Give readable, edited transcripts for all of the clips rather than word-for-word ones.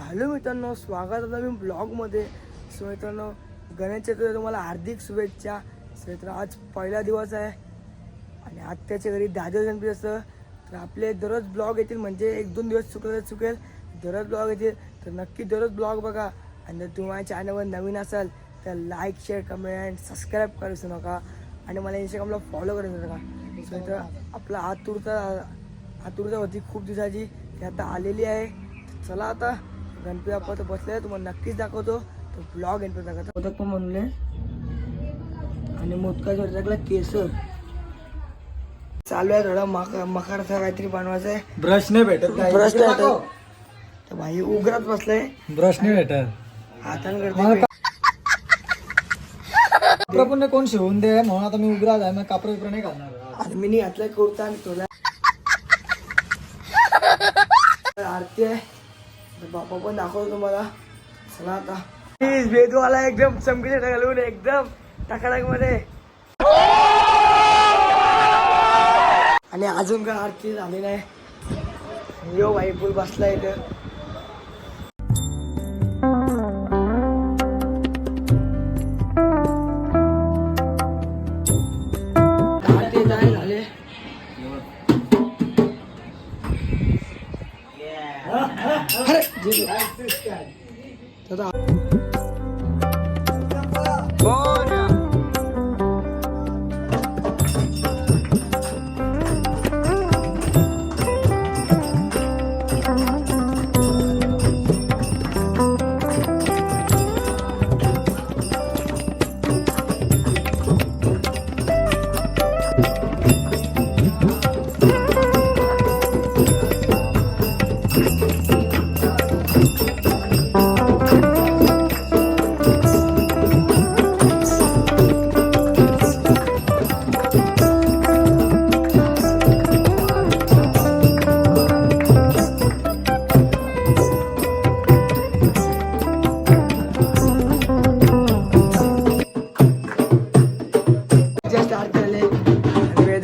Hello मित्रांनो, स्वागत आहे मी ब्लॉगमध्ये. सो मित्रांनो, गणेश चतुर्थी तुम्हाला हार्दिक शुभेच्छा. सो मित्रांनो, आज पहिला दिवस आहे आणि आत्याच्या घरी दादा गणपती असतं. तर आपले दररोज ब्लॉग येतील, म्हणजे 1-2 दिवस चुकेल दररोज ब्लॉग येतील. तर नक्की दररोज ब्लॉग बघा. आणि जर तुम्ही माझ्या चॅनलवर नवीन असाल तर लाईक, शेअर, कमेंट, सबस्क्राईब करू नका आणि मला इंस्टाग्रामला फॉलो करू नका. सो मित्रांनो, आपला आतुरता होती खूप दिवसाची, ती आता आलेली आहे. चला आता गणपती बाप्पा तर बसले, तुम्हाला नक्कीच दाखवतो. तो ब्लॉग एंटर दाखवतो. मोदक पण बनवले आणि मोदकाच्या टाकला केसर. चालू आहे थोडा मकरचा काहीतरी बनवायचं आहे. ब्रश नाही भेटत, ब्रश नाही भेटत तर भाई उघडत बसलाय. ब्रश नाही भेटत हाताने करते. प्रभूने कोण शिवून दे म्हणून आता मी उघडा आहे. मग कापड विपरा नाही घालणार. आणि मी नाही घातलाय कुर्ता आणि थोडा आरती आहे. बाप्पा पण दाखवतो तुम्हाला. चला आता वेदवाला एकदम चमकीचे घालून एकदम टकाटक मध्ये. आणि अजून काय आरती झाली नाही. यो भाई फुल बसला इथं. आरती नाही झाले.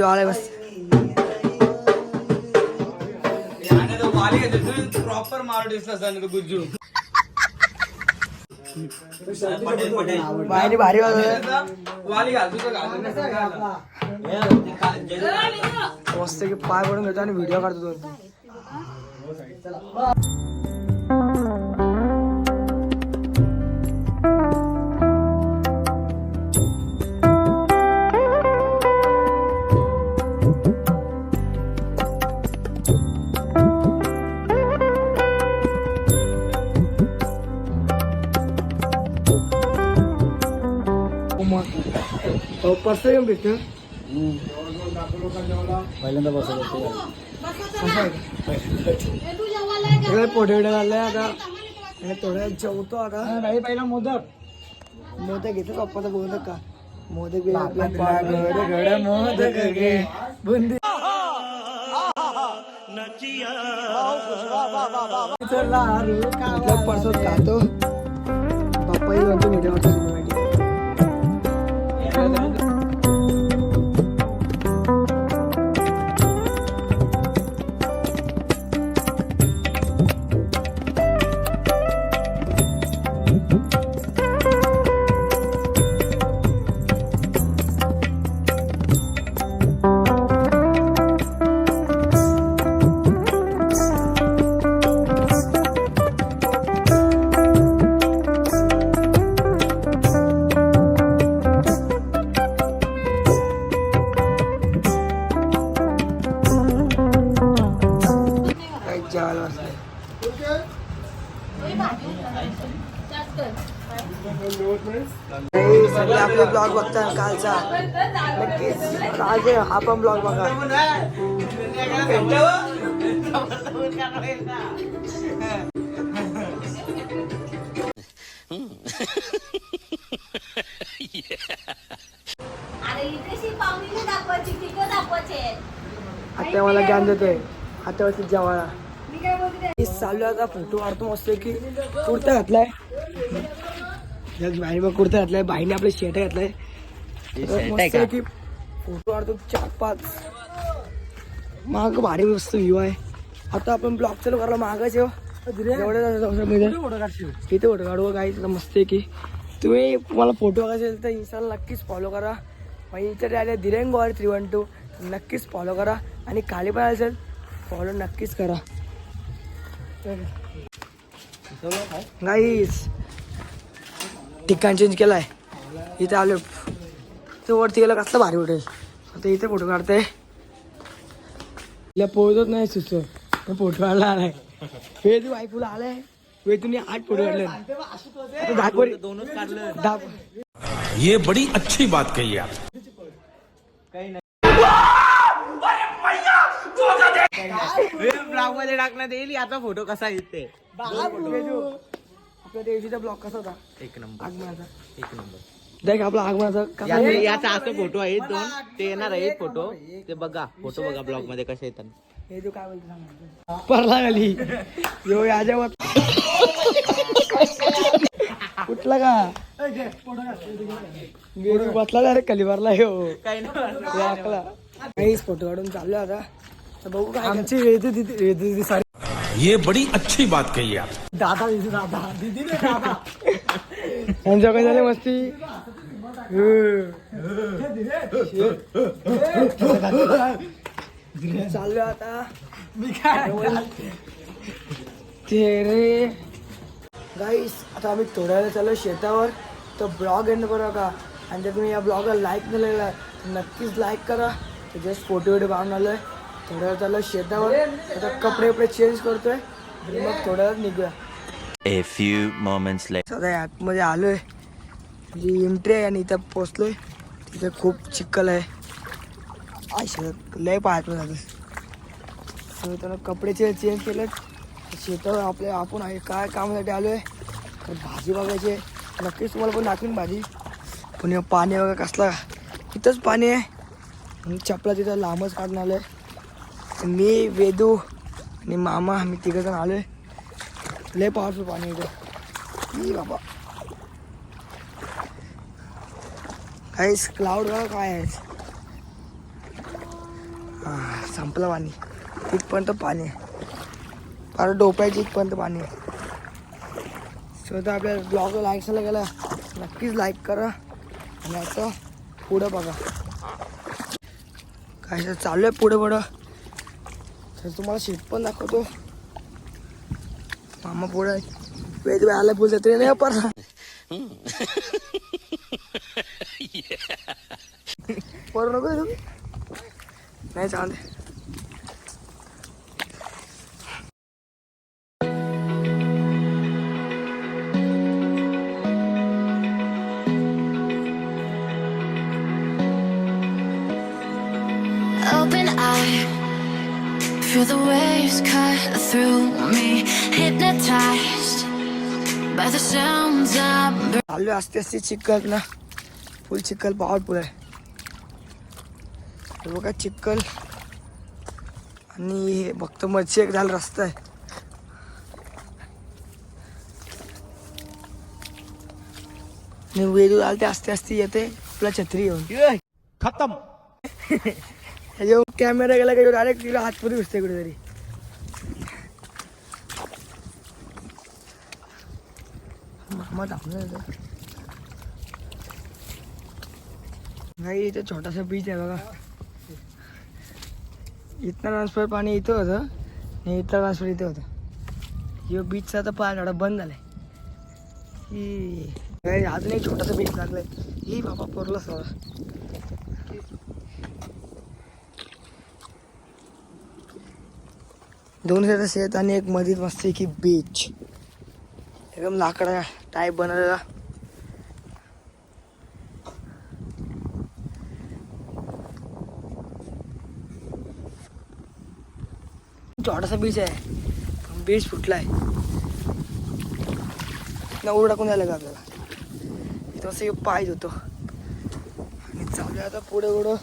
आले बस. प्रॉपर मार दिसला गुज्जू बाहेर भारी मस्त की पाय पडून घेतो आणि व्हिडिओ काढतो. पर्स येऊन भेटतं पहिल्यांदा बसत पोटे घालले आता. थोड्या जेवतो आता. नाही पहिला मोदक घेतो पप्पाचा मोदक का मोदक मोदक घे बुंदी परसोत खातो. पप्पा म्हणतो व्हिडिओ सगळे आपले ब्लॉग बघतात कालचा. नक्कीच आज हा पण ब्लॉग बघा. आता मला ज्ञान देतोय. आता वरती जवाळा चालू आता फोटो काढतो मस्त की. कुर्ता घातलाय बाईने, मग कुर्ता घातलाय बाईने, आपले शर्ट घातलाय मस्त की. फोटो काढतो 4-5. माग भारी मस्त व्ह्यू आहे. आता आपण ब्लॉग चालू करायला मागायचे फोटो काढशील इथे फोटो काढू काही मस्त आहे की तुम्ही तुम्हाला फोटो बघायचे असेल तर इंस्टाला नक्कीच फॉलो करा. मग इथे आले धीरेन गोवारी 312 नक्कीच फॉलो करा आणि खाली पण असेल फॉलो नक्कीच करा. गाईस ठिकाण चेंज केलाय इथे आलो तर वरती गेला कसला भारी वाटेल. आता इथे फोटो काढते पोहोचत नाही सुचो फोटो काढला आलाय वेदू बायकोला आलाय वेदूने 8 फोटो काढले दाखव. ये बड़ी अच्छी बात कही आप. ब्लॉग मध्ये टाकण्यात येईल आता फोटो कसा येते. आपल्या देवीचा ब्लॉग कसा होता. एक नंबर आगमनाचा एक नंबर. देख आपला आगमनाचा कसा याचा असं फोटो आहेत 2 ते येणार आहेत फोटो ते बघा फोटो बघा ब्लॉग मध्ये कसे येतात. हे तू काय बोलतो सांग. परला खाली यो याच्यावर कुठला का वेदू बसला रे खाली भरला हो काहीच फोटो काढून चाललो आता तर बघू काय आमची वेदू दिदी साडी ये बड़ी अच्छी बात कही आप. दादा दिदी दादा दिदी ने दादा त्यांच्या काय झाले मस्ती चाललो आता मी काय ते रे गाईस आता आम्ही थोड्या वेळा चाललो शेतावर तर ब्लॉग एंड करा का आणि जर तुम्ही या ब्लॉगला लाईक नाही लागला तर नक्कीच लाईक करा. तर जस्ट फोटो व्हिडिओ काढून आलोय थोड्या वेळ चाललो शेतावर आता कपडे चेंज करतोय आणि मग थोड्या वेळात निघूया. A few moments later. सध्या आतमध्ये आलोय जी एंट्री आहे आणि इथं पोचलोय तिथे खूप चिखल आहे लय पाहत जातं. त्यानं कपडे चेंज केले शेतावर आपण आहे काय कामासाठी आलोय तर भाजी बघायची नक्कीच तुम्हाला पण दाखवीन भाजी. पण पाणी वगैरे कसला इथंच पाणी आहे चपला तिथं लांबच काढून आलोय. मी वेदू आणि मामा आम्ही तिघंजण आलोय लय पॉवरफुल पाणी इथं बाबा. काहीच क्लाउड बघा काय आहे संपलं पाणी इथपर्यंत पाणी आहे फार डोप्याची इथपर्यंत पाणी आहे. स्वतः आपल्या ब्लॉगला लाईक झाला गेला नक्कीच लाईक करा आणि आता पुढं बघा काय चालू आहे पुढं तर तुम्हाला शेत पण दाखवतो. मामा पुढं वेद आला बोलत तरी नाही पर पर नको नाही चालते. Open eye, feel the waves cut through me, hypnotized by the sounds I'm चालू असते असते चिखल ना फुल चिखल पॉवरफुल आहे हे बघा चिखल आणि हे फक्त मच्छी एक झाला रस्ता आहे. आणि वेदू आलते असते असते येते आपला छत्री येऊन खत्म. कॅमेरा गेला का डायरेक्ट तिला हातपुरी घुसते कुठेतरी. मामा थांबलं नाही इथे छोटासा बीच आहे बघा. इथनं ट्रान्सफर पाणी इथं होतं आणि इथलं ट्रान्सफर इथे होतं. हे बीचचा आता पाय थोडा बंद झालाय ही अजून एक छोटासा बीच लागलाय ही बाबा पडलं सगळं. दोन साईड शेत आणि एक मध्ये मस्त की बीच एकदम लाकडा टाईप बनवलेला. छोटासा बीच आहे बीच फुटलाय ना उडू टाकून जायला का आपल्याला इथं असं पाय होतो आणि चालू आता पुढे पुढं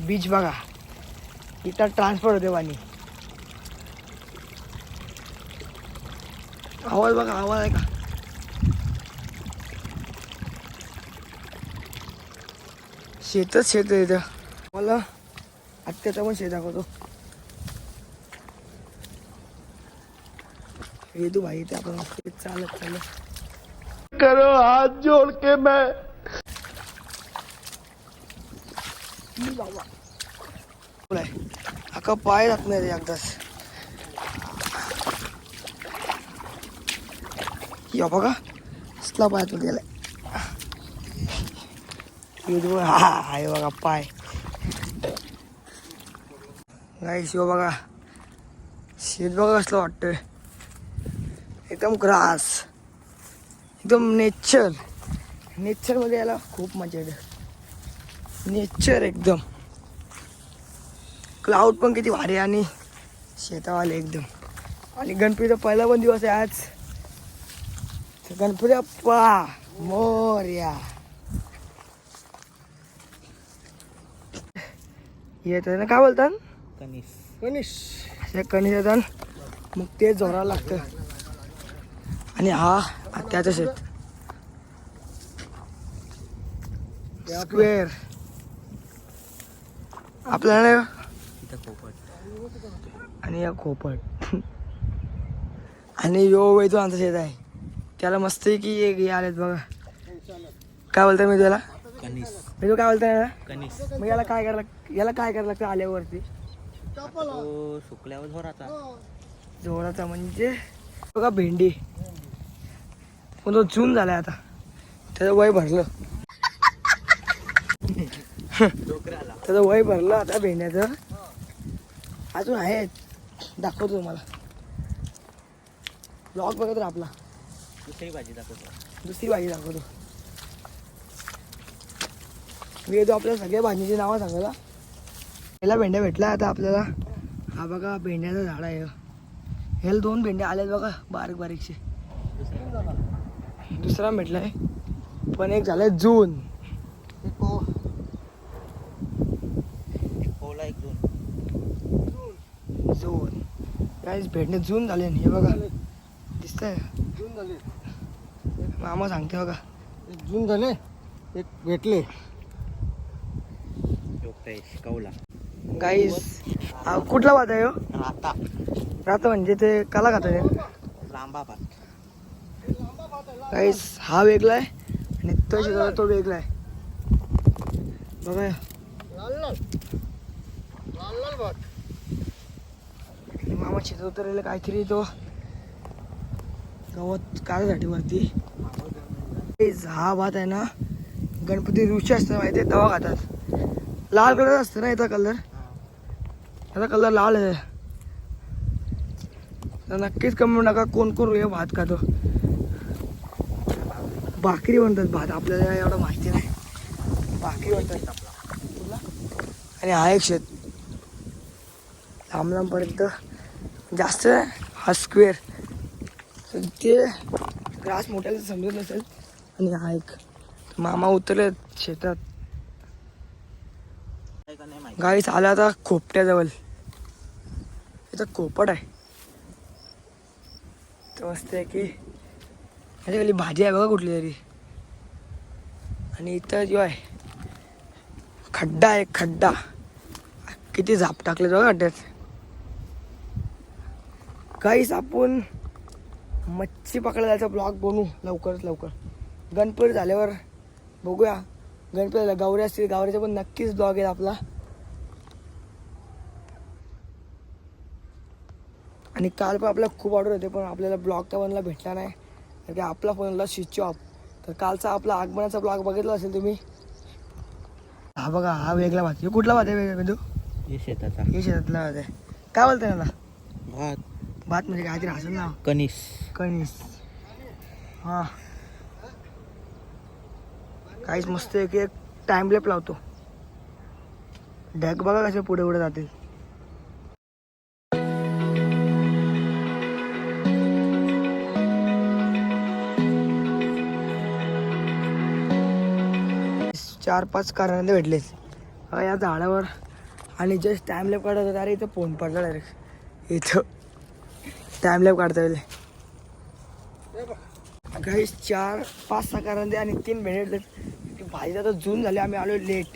बीच बघा इथं ट्रान्सफर होते पाणी. आवाज बघा आवाज आहे का शेतच शेत आहे इथं. मला आत्याचा पण शेत दाखवतो वेदू भाई इथे आपण मस्त चालत चालत करो हाथ जोड़ के मैं अका पाय जात नाही रे एकदाच. या बघा कसला पाय तू गेलाय. हा आहे बघा पाय. गाई शिव बघा शेत बघा कसलं वाटतंय. एकदम ग्रास एकदम नेचर. नेचरमध्ये यायला खूप मजा येते. नेचर एकदम. क्लाउड पण किती भारी आणि शेतावाले एकदम. आणि गणपतीचा पहिला पण दिवस आहे आज. तर गणपती बाप्पा मोरया. येतं ना काय बोलतात कणिश. अशा कणिश येतात मग ते जोराला लागतं. आणि हा त्याचं शेत स्क्वेअर आपल्याला आणि या खोपट आणि यो वैतो आमचं शेत आहे. त्याला मस्त की हे आलेत बघा. काय बोलताय मी त्याला मी तो काय बोलताय याला मग याला काय करायला लागतं आल्यावरती सुकल्यावर जोराचा म्हणजे बघा भेंडी पण तो जून झालाय आता. त्याचं वय भरलं. त्याचं वय भरलं आता भेंड्याचं. अजून आहे दाखवतो तुम्हाला. ब्लॉग बघा तर आपला दुसरी भाजी दाखवतो. मी येतो आपल्याला सगळ्या भाजीची नावं सांगायला. पहिला भेंड्या भेटला आता आपल्याला. हा बघा भेंड्याचं झाड आहे. ह्याला 2 भेंड्या आल्यात बघा बारीक बारीकशे. दुसरा भेटलाय पण एक झालाय जून. जून काहीच भेटणे जून झाले. हे बघा दिसतंय जून झाले. मामा सांगते बघा जून झाले एक भेटले. गाईस कुठला भात आहे हो? राता म्हणजे ते काला खात आहे लांबा भात. गाईस हा वेगळा आहे आणि तो शेताला तो वेगळा आहे बघा. मामा शेतात उतरलेलं काहीतरी तो गवत काढायसाठी वरती. हा भात आहे ना गणपती ऋषी असतं माहिती आहे तेव्हा खातात. लाल कलर असतं ना याचा कलर. याचा कलर लाल आहे. तर नक्कीच कमेंट नका कोण कोण हे भात खातो. भाकरी म्हणतात भात आपल्याला एवढं माहिती नाही. भाकरी म्हणतात. आणि हा एक शेत लांब लांबपर्यंत जास्त हा स्क्वेअर. ते ग्रास मोठ्याला समजत नसेल. आणि हा एक मामा उतरले शेतात. गाईच आला आता खोपट्याजवळ. इथं खोपट आहे तर मस्त आहे की खाली भाजी आहे बघा कुठली तरी. आणि इथं जो आहे खड्डा आहे खड्डा. किती झाप टाकले बघा खड्ड्यात. गाईस आपण मच्छी पकडायचा ब्लॉग बनवू लवकरात लवकर. गणपती झाल्यावर बघूया. गणपतीला गौरी असतील गौरीचा पण नक्कीच ब्लॉग आहे आपला. आणि काल पण आपल्याला खूप ऑर्डर होते पण आपल्याला ब्लॉग तर बनला भेटला नाही कारण की आपला फोनला स्विच ऑफ. तर कालचा आपला आगमनाचा ब्लॉग बघितला असेल तुम्ही. हा बघा हा वेगळा भात. हे कुठला भात आहे वेगळा बिंदू? हे शेताचा हे शेतातला भात आहे. काय बोलताय त्याला? भात भात म्हणजे काहीतरी असेल ना. कणीस. हां काहीच मस्त आहे की एक टाइम लॅप लावतो. ढग बघा कसे पुढे पुढे जातील. चार 5 कारणाने भेटलेच या झाडावर. आणि जस्ट टाइम लॅप काढत होता. अरे इथं फोन पडला डायरेक्ट. इथं टाइम लॅप काढता येईल. काही 4 5 6 कारंदे आणि 3 भेंडे. भाजी आता जून झाली. आम्ही आलो लेट.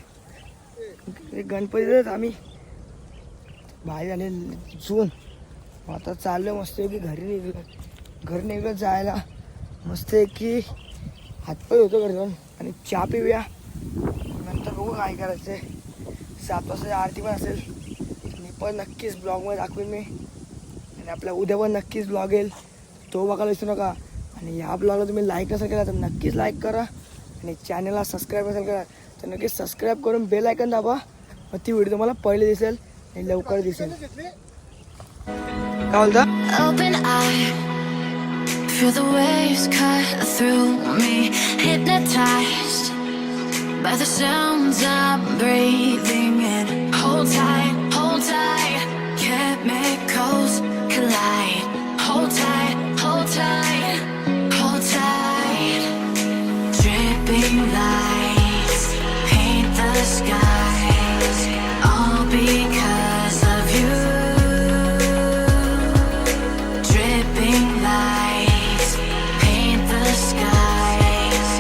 गणपतीतच आम्ही भाजी झाले जून. आता चाललो मस्त की घरी घर निघत जायला मस्त आहे की हातपाय होतो घरी जाऊन आणि चहा पिऊया. नंतर बघू काय करायचं आहे. 7 वाजता आरती पण असेल. मी पण नक्कीच ब्लॉगमध्ये दाखवेन मी. आणि आपल्या उद्या पण नक्कीच ब्लॉग येईल, तो बघायला विसरू नका. आणि ह्या ब्लॉगला तुम्ही लाईक नसेल केला तर नक्कीच लाईक करा. आणि चॅनलला सबस्क्राईब नसेल करा तर नक्कीच सबस्क्राईब करून बेल आयकन दाबा. मग ती व्हिडिओ तुम्हाला पहिले दिसेल आणि लवकर दिसेल. काय बोलता? Open eye, feel the waves cut through me, hypnotized by the sounds I'm breathing in. Hold tight, chemicals collide. Hold tight, dripping lights paint the skies, all because of you. Dripping lights paint the skies,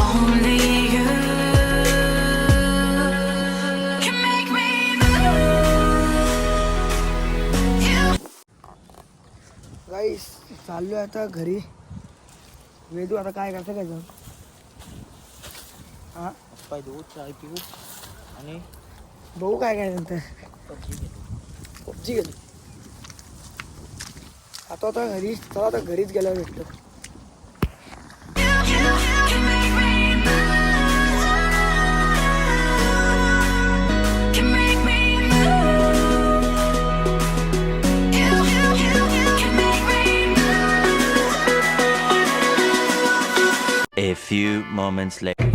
only you can make me move. You. गाईस चाललोय आता घरी. वेदू आता काय करतं काय जाऊन? हां पाय देऊ, चाय पिऊ आणि बघू काय काय नंतर. पबजी गेली आता घरी. चला आता घरीच गेल्यावर भेटतो. You can make me move. Can make me move. You can make me move. A few moments later.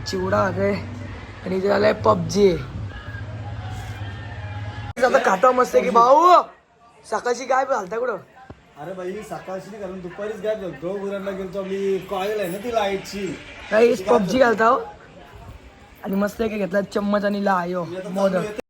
चिवडा आहे आणि इथे झालाय पबजी. आता खाता मस्त की भाऊ. सकाळची काय घालता कुठं? अरे बाई सकाळची नाही कारण दुपारीच गॅप झालतो. गुरांना गेलतो आपली कॉईल आहे ना ती लाईटची. काही पबजी घालता हो. आणि मस्त की घेतला चम्मच आणि लायो मोदक.